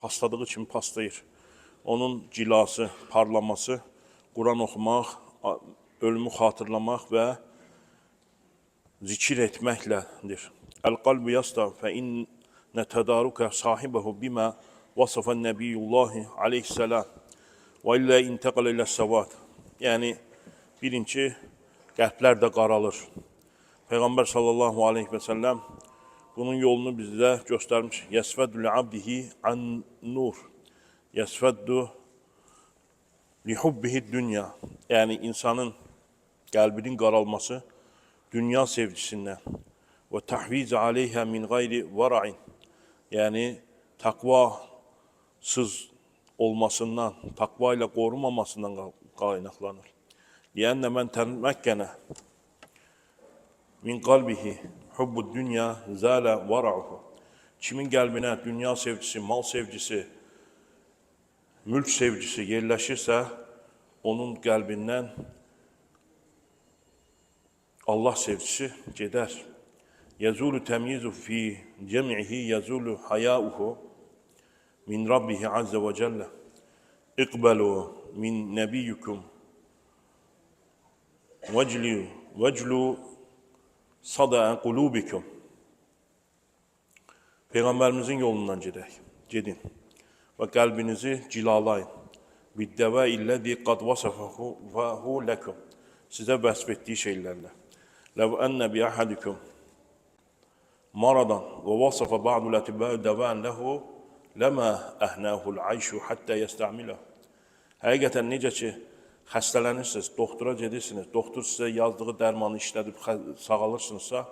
Pasladığı kimi paslayır. Onun cilası, parlaması, Quran oxumaq, ölümü xatırlamaq və zikir etməklədir. Əl-qalbu yasta fə innə tədarukə sahibəhu bimə vasafən nəbiyyullahi aleyhissalam və illə intəqəl ilə səvad. Yəni, birinci, qəlblər də qaralır. Peyğəmbər sallallahu aleyhi və səlləm bunun yolunu bizdə göstərmiş. Yəsvəddü li-abdihi an-nur. Yəsvəddü li-hubbihi dünya. Yəni, insanın qəlbinin qaralması dünya sevgisindən və təhvizə aleyhə min qayri vara'in. Yəni, təqvasız olmasından, təqva ilə qorumamasından qaynaqlanır. Liyənnə mən təməkkənə min qalbihi hubbu dünya zələ vara'uhu. Kimin qəlbinə dünya sevgisi, mal sevgisi, mülk sevgisi yerləşirsə, onun qəlbindən Allah sevgisi gedər. Yəzulu təmyizu fi cəmihi, yəzulu hayauhu min Rabbihi azze və cəllə. İqbəlu min nəbiyyukum vəclu sadəən qulubikum. Peyğəmbərimizin yolundan gedin və qəlbinizi cilalayın. Biddəvə illəzi qad vasəfəhu ləkum. Sizə vəsf etdiyi şeylərlə. Ləv ənnə bi əhədikum maradan və vasəfə ba'du lətibə dəvən ləhu ləmə əhnəhul ayşu həttə yəstəmiləhu. Həqiqətən necə ki, xəstələnirsiniz, doktora gedirsiniz, doktor sizə yazdığı dərmanı işlədib sağalırsınızsa,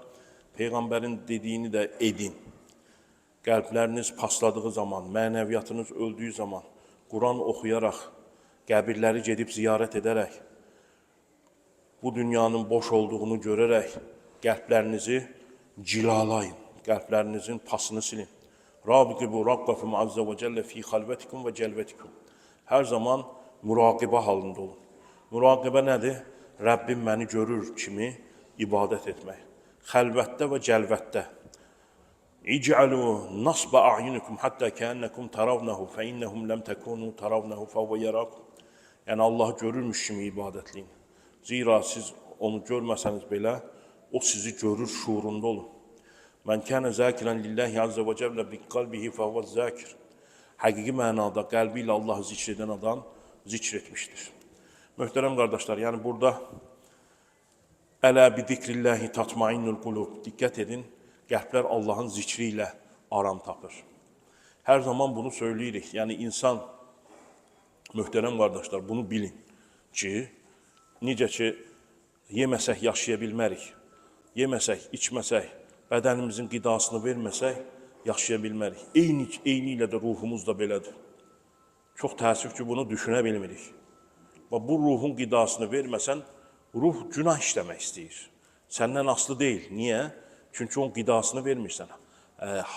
Peyğəmbərin dediyini də edin. Qəlbləriniz pasladığı zaman, mənəviyyatınız öldüyü zaman, Quran oxuyaraq, qəbirləri gedib ziyarət edərək, bu dünyanın boş olduğunu görərək, qəlblərinizi cilalayın, qəlblərinizin pasını silin. Rabiqibu raqqafim azza və cəllə fi xalvətikum və cəlvətikum. Hər zaman müraqibə halında olun. Müraqibə nədir? Rəbbim məni görür kimi ibadət etmək. Xəlvətdə və cəlvətdə. İc'alu nasba a'yunukum hatta ka'annakum tarawnahu fa innahum lam takunu tarawnahu fa huwa yarakum. Yəni Allahı görürmüş kimi ibadətləyin. Zira siz onu görməsəniz belə, o sizi görür şuurunda olun. Mən kənə zəkirən lillahi azze və cəllə bi qalbihi fa huwa zəkir. Həqiqi mənada qəlbi ilə Allahı zikr edən adam zikr etmişdir. Möhtərəm qardaşlar, yəni burada ələ bi zikrilləhi tatmainnul qulub. Diqqət edin, qəlblər Allahın zikri ilə aram tapır. Hər zaman bunu söyləyirik. Yəni insan, möhtərəm qardaşlar, bunu bilin ki, necə ki, yeməsək yaşaya bilmərik. Yeməsək, içməsək, bədənimizin qidasını verməsək, yaşaya bilmərik. Eyni ilə də ruhumuz da belədir. Çox təəssüf ki, bunu düşünə bilmirik. Və bu ruhun qidasını verməsən, ruh günah işləmək istəyir. Səndən aslı deyil. Niyə? Çünki onun qidasını vermirsən.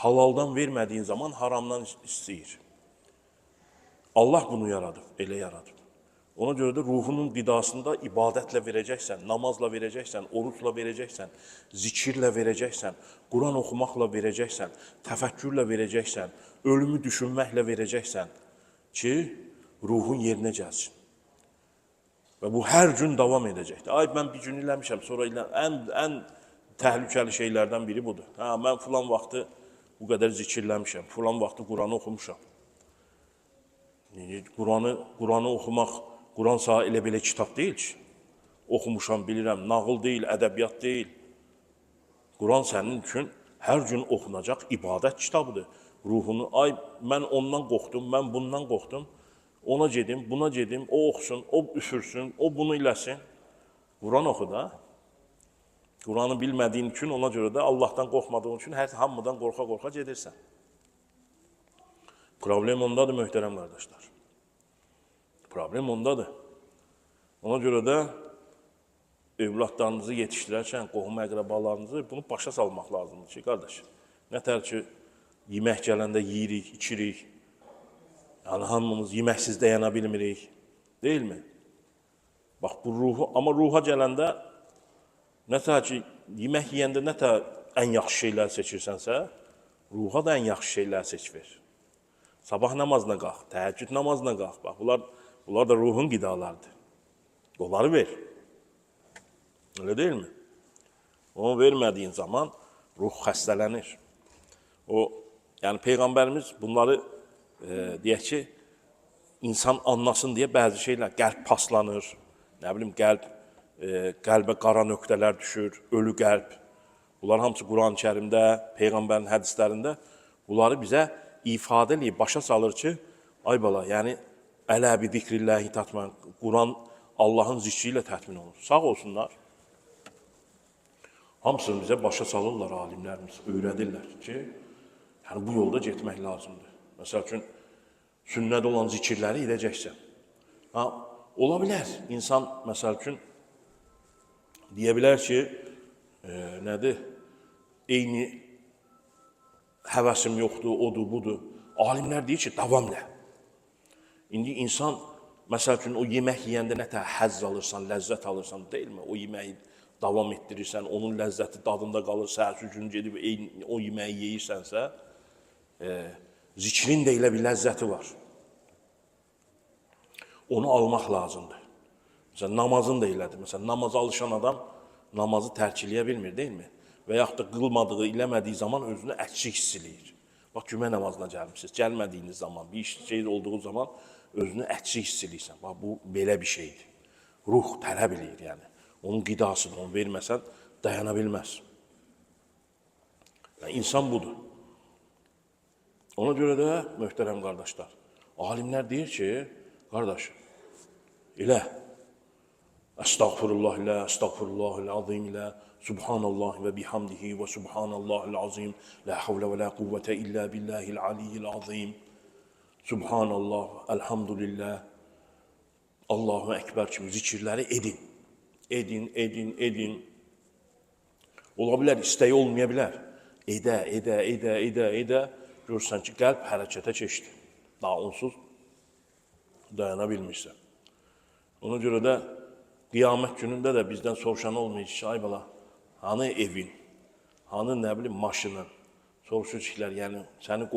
Halaldan vermədiyin zaman haramdan istəyir. Allah bunu yaradıb, elə yaradıb. Ona görə də ruhunun qidasında ibadətlə verəcəksən, namazla verəcəksən, oruçla verəcəksən, zikirlə verəcəksən, Quran oxumaqla verəcəksən, təfəkkürlə verəcəksən, ölümü düşünməklə verəcəksən ki, ruhun yerinə gəlsin. Və bu hər gün davam edəcəkdir. Ay, mən bir gün eləmişəm, sonra ən təhlükəli şeylərdən biri budur. Mən filan vaxtı bu qədər zikirləmişəm, filan vaxtı Quranı oxumuşam. Quranı oxumaq, Quran sağ elə belə kitab deyil ki. Oxumuşam, bilirəm, nağıl deyil, ədəbiyyat deyil. Quran sənin üçün hər gün oxunacaq ibadət kitabıdır. Ruhunu, ay, mən ondan qorxdum, mən bundan qorxdum. Ona gedim, buna gedim, o oxusun, o üfürsün, o bunu eləsin. Quran oxu da. Quranı bilmədiyin üçün, ona görə də Allahdan qorxmadığın üçün hamıdan qorxa-qorxa gedirsən. Problem ondadır, möhtərəm qardaşlar. Problem ondadır. Ona görə də evlatlarınızı yetişdirərkən, qohum əqrəbalarınızı bunu başa salmaq lazımdır ki, qardaş. Nətər ki, yemək gələndə yeyirik, içirik. Yəni, hamımız yeməksiz dayana bilmirik. Deyilmi? Bax, bu ruhu, amma ruha gələndə nətər ki, yemək yeyəndə nətər ən yaxşı şeylər seçirsənsə, ruha da ən yaxşı şeylər seç ver. Sabah namazına qalx, təheccüd namazına qalx. Bax, bunlar da ruhun qidalarıdır. Onları ver. Öyle değil mi? Onu vermədiyin zaman ruh xəstələnir. Yəni Peyğəmbərimiz bunları deyək ki, insan anlasın deyə bəzi şeylər, qəlb paslanır, nə bilim, qəlbə qara nöqtələr düşür, ölü qəlb. Bunlar hamısı Quran-ı Kərimdə, Peyğəmbərin hədislərində bunları bizə ifadə eləyib, başa salır ki, ay bala, yəni ələ bi zikrilləhi tatman, Quran Allahın zikri ilə tətmin olur. Sağ olsunlar. Hamısını bizə başa salırlar alimlərimiz, öyrədirlər ki, yəni bu yolda getmək lazımdır. Məsəl üçün, sünnədə olan zikirləri edəcəksən. Ola bilər, insan məsəl üçün deyə bilər ki, nədir? Eyni həvəsim yoxdur, odur, budur. Alimlər deyir ki, davam nə? İndi insan, məsəl üçün, o yemək yeyəndə nə təhər həzz alırsan, ləzzət alırsan, deyilmi? O yeməyi davam etdirirsən, onun ləzzəti dadında qalır, səhərsi gün gedib o yeməyi yeyirsənsə, zikrin də elə bir ləzzəti var. Onu almaq lazımdır. Məsələn, namazın da elədir. Məsələn, namaza alışan adam namazı tərk eləyə bilmir, deyilmi? Və yaxud da qılmadığı, eləmədiyi zaman özünü əksik hiss eləyir. Bax, cümə namazına gəlmişsiniz, gəlmədiyiniz zaman, bir şey olduğu zaman özünü əksik hiss eləyirsən. Bax, bu belə bir şeydir. Ruh tələb eləyir, yəni. Onun qidasını, onu verməsən, dayana bilməz. Yəni, insan budur. Ona görə də, möhtərəm qardaşlar, alimlər deyir ki, qardaş, elə, Estağfurullah ilə, estağfurullah ilə, azim ilə, subhanallah və bihamdihi və subhanallah azim, la havlə və la quvvətə illə billahil aliyyil azim, subhanallah, elhamdülillah, Allahu Ekber kimi zikirləri edin. Edin. Ola bilər, istəyi olmaya bilər. Edə, görürsən ki, qəlb hərəkətə keçdi. Daha onsuz dayana bilmirsən. Ona görə də qiyamət günündə də bizdən soruşan olmayacaq ki, ay bala, hanı evin, hanı nə bilim maşının, soruşacaqlar, yəni səni